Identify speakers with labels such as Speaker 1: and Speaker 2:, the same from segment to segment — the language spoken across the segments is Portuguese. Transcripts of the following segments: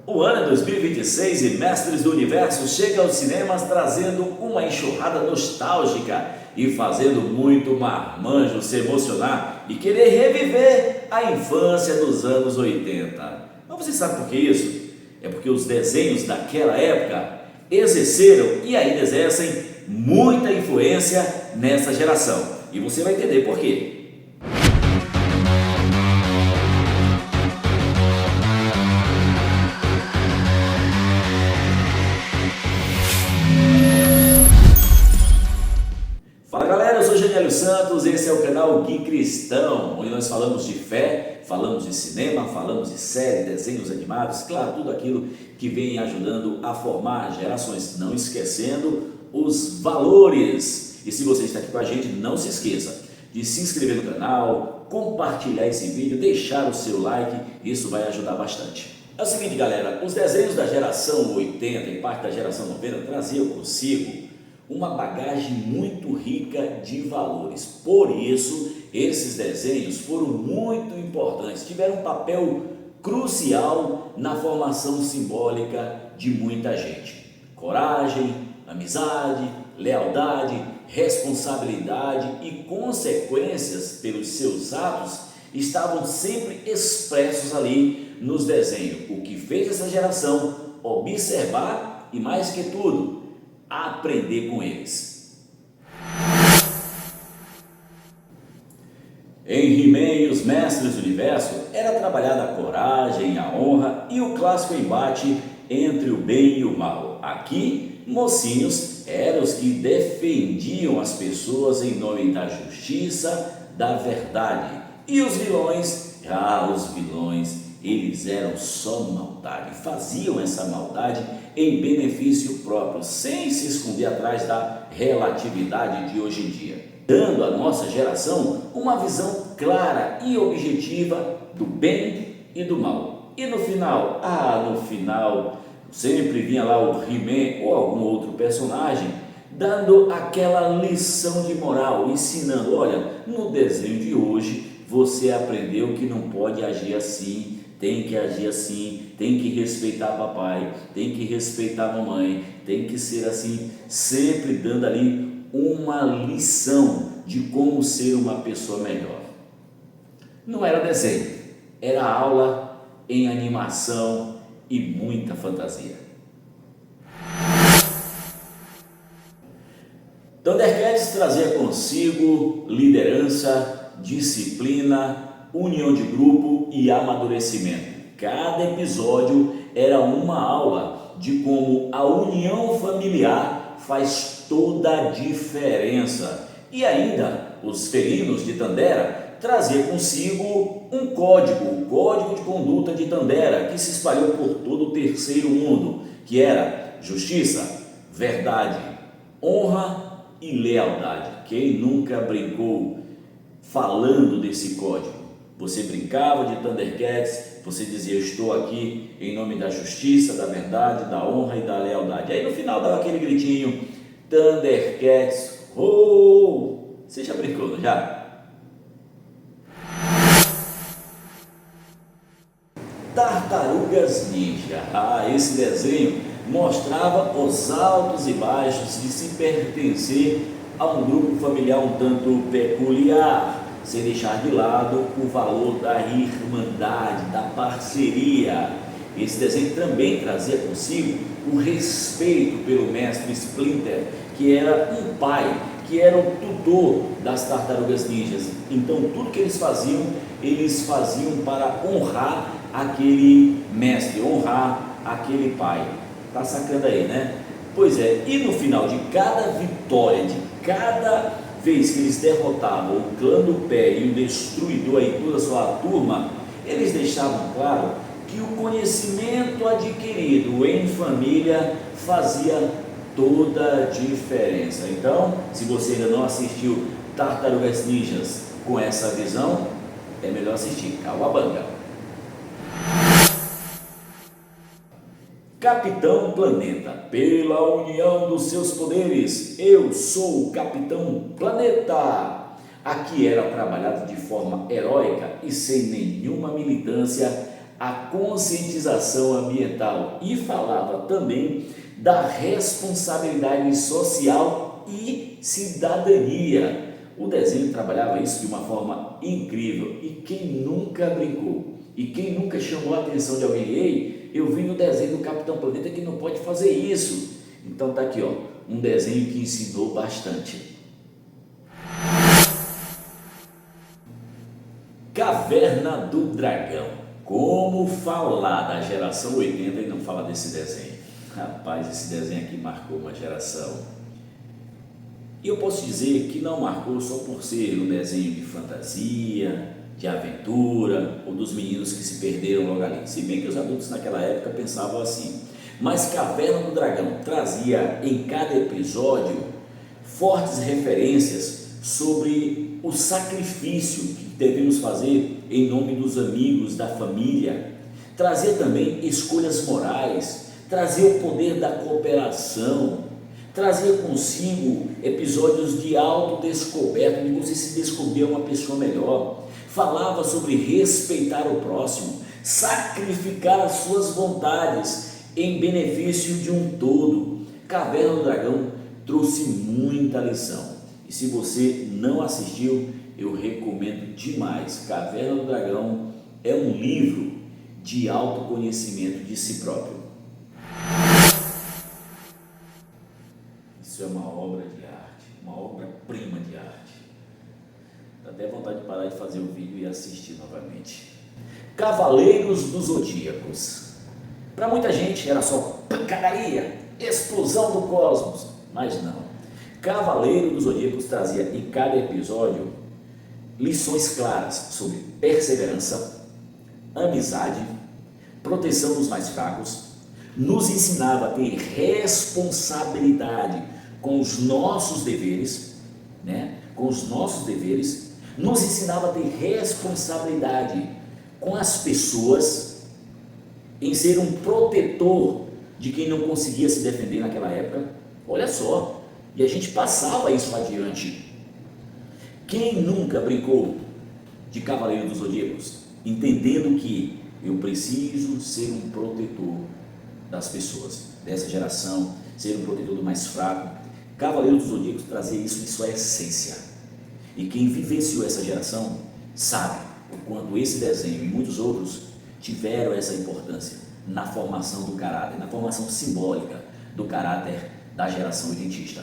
Speaker 1: O ano é 2026 e Mestres do Universo chega aos cinemas trazendo uma enxurrada nostálgica e fazendo muito marmanjo se emocionar e querer reviver a infância dos anos 80. Mas você sabe por que isso? É porque os desenhos daquela época exerceram e ainda exercem muita influência nessa geração. E você vai entender por quê. Fala galera, eu sou Geniélio Santos, esse é o canal Gui Cristão, onde nós falamos de fé, falamos de cinema, falamos de série, desenhos animados, claro, tudo aquilo que vem ajudando a formar gerações, não esquecendo os valores. E se você está aqui com a gente, não se esqueça de se inscrever no canal, compartilhar esse vídeo, deixar o seu like, isso vai ajudar bastante. É o seguinte galera, os desenhos da geração 80 e parte da geração 90 traziam consigo uma bagagem muito rica de valores. Por isso, esses desenhos foram muito importantes, tiveram um papel crucial na formação simbólica de muita gente. Coragem, amizade, lealdade, responsabilidade e consequências pelos seus atos estavam sempre expressos ali nos desenhos, o que fez essa geração observar e, mais que tudo, aprender com eles. Em He-Man e os Mestres do Universo era trabalhada a coragem, a honra e o clássico embate entre o bem e o mal. Aqui, mocinhos eram os que defendiam as pessoas em nome da justiça, da verdade. E os vilões, eles eram só maldade, faziam essa maldade em benefício próprio, sem se esconder atrás da relatividade de hoje em dia, dando à nossa geração uma visão clara e objetiva do bem e do mal. E no final, sempre vinha lá o He-Man ou algum outro personagem, dando aquela lição de moral, ensinando, olha, no desenho de hoje você aprendeu que não pode agir assim, tem que agir assim, tem que respeitar papai, tem que respeitar mamãe, tem que ser assim, sempre dando ali uma lição de como ser uma pessoa melhor. Não era desenho, era aula em animação e muita fantasia. Thundercats trazia consigo liderança, disciplina, união de grupo e amadurecimento. Cada episódio era uma aula de como a união familiar faz toda a diferença. E ainda, os felinos de Tandera traziam consigo um código, o Código de Conduta de Tandera, que se espalhou por todo o terceiro mundo, que era justiça, verdade, honra e lealdade. Quem nunca brincou falando desse código? Você brincava de Thundercats, você dizia, estou aqui em nome da justiça, da verdade, da honra e da lealdade. Aí no final dava aquele gritinho, Thundercats, oh! Você já brincou, não já? Tartarugas Ninja. Esse desenho mostrava os altos e baixos de se pertencer a um grupo familiar um tanto peculiar, sem deixar de lado o valor da irmandade, da parceria. Esse desenho também trazia consigo o respeito pelo mestre Splinter, que era um pai, que era o tutor das Tartarugas Ninjas. Então tudo que eles faziam para honrar aquele mestre, honrar aquele pai. Tá sacando aí, né? Pois é, e no final de cada vitória, de cada vez que eles derrotavam o clã do pé e o destruidor e toda a sua turma, eles deixavam claro que o conhecimento adquirido em família fazia toda a diferença. Então, se você ainda não assistiu Tartarugas Ninjas com essa visão, é melhor assistir Cauabanga. Capitão Planeta, pela união dos seus poderes, eu sou o Capitão Planeta. Aqui era trabalhado de forma heróica e sem nenhuma militância a conscientização ambiental e falava também da responsabilidade social e cidadania. O desenho trabalhava isso de uma forma incrível e quem nunca brincou e quem nunca chamou a atenção de alguém, ei, eu vi no desenho do Capitão Planeta que não pode fazer isso. Então tá aqui, ó, um desenho que ensinou bastante. Caverna do Dragão. Como falar da geração 80 e não falar desse desenho? Rapaz, esse desenho aqui marcou uma geração. E eu posso dizer que não marcou só por ser um desenho de fantasia, de aventura, ou dos meninos que se perderam logo ali. Se bem que os adultos naquela época pensavam assim. Mas Caverna do Dragão trazia em cada episódio fortes referências sobre o sacrifício que devemos fazer em nome dos amigos, da família. Trazia também escolhas morais, trazia o poder da cooperação, trazia consigo episódios de autodescoberta, de você se descobrir uma pessoa melhor. Falava sobre respeitar o próximo, sacrificar as suas vontades em benefício de um todo. Caverna do Dragão trouxe muita lição. E se você não assistiu, eu recomendo demais. Caverna do Dragão é um livro de autoconhecimento de si próprio. Isso é uma obra de arte, uma obra-prima de arte. Dá até vontade de parar de fazer o vídeo e assistir novamente. Cavaleiros dos Zodíacos. Para muita gente era só pancadaria, explosão do cosmos, mas não. Cavaleiro dos Zodíacos trazia em cada episódio lições claras sobre perseverança, amizade, proteção dos mais fracos, nos ensinava a ter responsabilidade com os nossos deveres, nos ensinava a ter responsabilidade com as pessoas, em ser um protetor de quem não conseguia se defender naquela época. Olha só, e a gente passava isso adiante. Quem nunca brincou de Cavaleiro dos Zodíacos, entendendo que eu preciso ser um protetor das pessoas, dessa geração, ser um protetor do mais fraco? Cavaleiro dos Zodíacos trazia isso em sua essência. E quem vivenciou essa geração sabe o quanto esse desenho e muitos outros tiveram essa importância na formação do caráter, na formação simbólica do caráter da geração oitentista.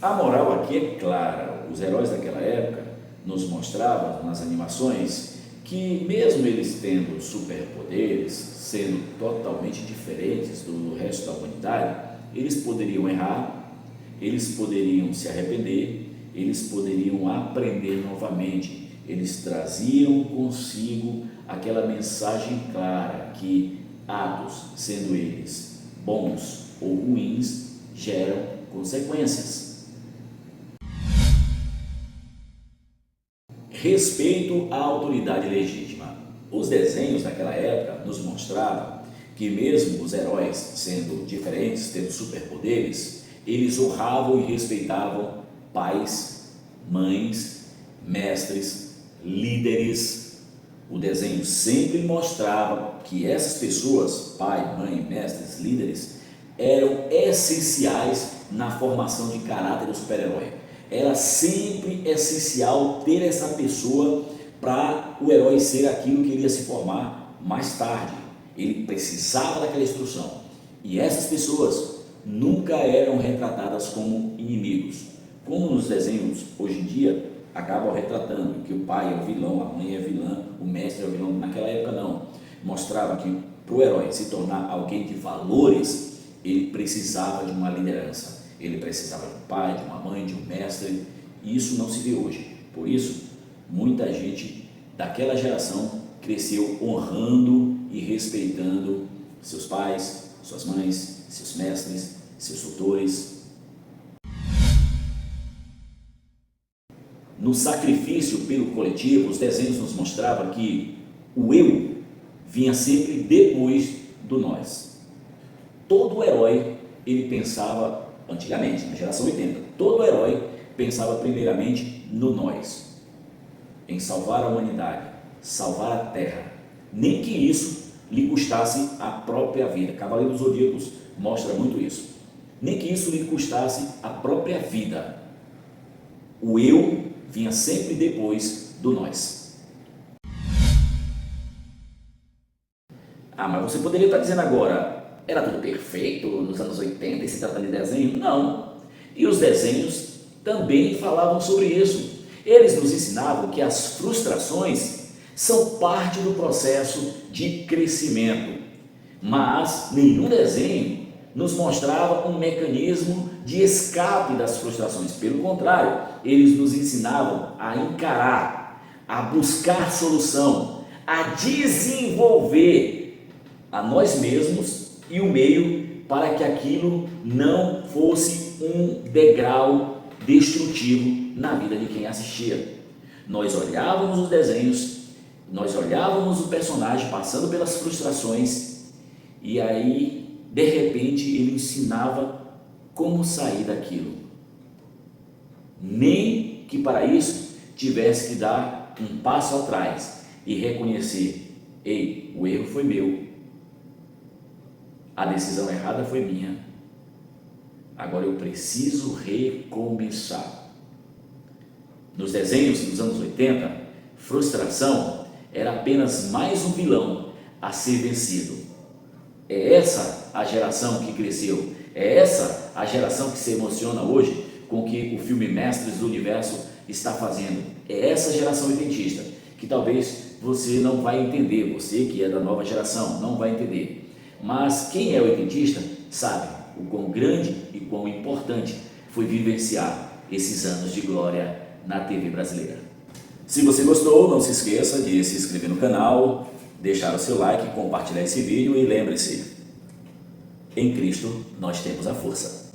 Speaker 1: A moral aqui é clara. Os heróis daquela época nos mostravam nas animações que mesmo eles tendo superpoderes, sendo totalmente diferentes do resto da humanidade, eles poderiam errar, eles poderiam se arrepender, eles poderiam aprender novamente. Eles traziam consigo aquela mensagem clara que atos, sendo eles bons ou ruins, geram consequências. Respeito à autoridade legítima. Os desenhos daquela época nos mostravam que mesmo os heróis sendo diferentes, tendo superpoderes, eles honravam e respeitavam pais, mães, mestres, líderes. O desenho sempre mostrava que essas pessoas, pai, mãe, mestres, líderes, eram essenciais na formação de caráter do super-herói. Era sempre essencial ter essa pessoa para o herói ser aquilo que iria se formar mais tarde. Ele precisava daquela instrução. E essas pessoas nunca eram retratadas como inimigos, como nos desenhos hoje em dia acabam retratando que o pai é o vilão, a mãe é a vilã, o mestre é o vilão. Naquela época não, mostrava que para o herói se tornar alguém de valores, ele precisava de uma liderança, ele precisava de um pai, de uma mãe, de um mestre, e isso não se vê hoje. Por isso, muita gente daquela geração cresceu honrando e respeitando seus pais, suas mães, seus mestres, seus tutores. No sacrifício pelo coletivo, os desenhos nos mostravam que o eu vinha sempre depois do nós. Todo herói, ele pensava, antigamente, na geração 80, todo herói pensava primeiramente no nós. em salvar a humanidade, salvar a terra, nem que isso lhe custasse a própria vida. Cavaleiro dos Zodíacos mostra muito isso. Nem que isso lhe custasse a própria vida. O eu vinha sempre depois do nós. Ah, mas você poderia estar dizendo agora, era tudo perfeito nos anos 80 e se trata de desenho? Não. E os desenhos também falavam sobre isso. Eles nos ensinavam que as frustrações são parte do processo de crescimento. Mas nenhum desenho nos mostrava um mecanismo de escape das frustrações. Pelo contrário, eles nos ensinavam a encarar, a buscar solução, a desenvolver a nós mesmos e o meio para que aquilo não fosse um degrau destrutivo na vida de quem assistia. Nós olhávamos os desenhos, nós olhávamos o personagem passando pelas frustrações e aí, de repente, ele ensinava como sair daquilo. Nem que para isso tivesse que dar um passo atrás e reconhecer: ei, o erro foi meu, a decisão errada foi minha, agora eu preciso recomeçar. Nos desenhos dos anos 80, frustração era apenas mais um vilão a ser vencido. É essa a geração que cresceu, é essa a geração que se emociona hoje com o que o filme Mestres do Universo está fazendo. É essa geração oitentista que talvez você não vai entender, você que é da nova geração não vai entender. Mas quem é oitentista sabe o quão grande e quão importante foi vivenciar esses anos de glória na TV brasileira. Se você gostou, não se esqueça de se inscrever no canal, deixar o seu like, compartilhar esse vídeo e lembre-se, em Cristo nós temos a força.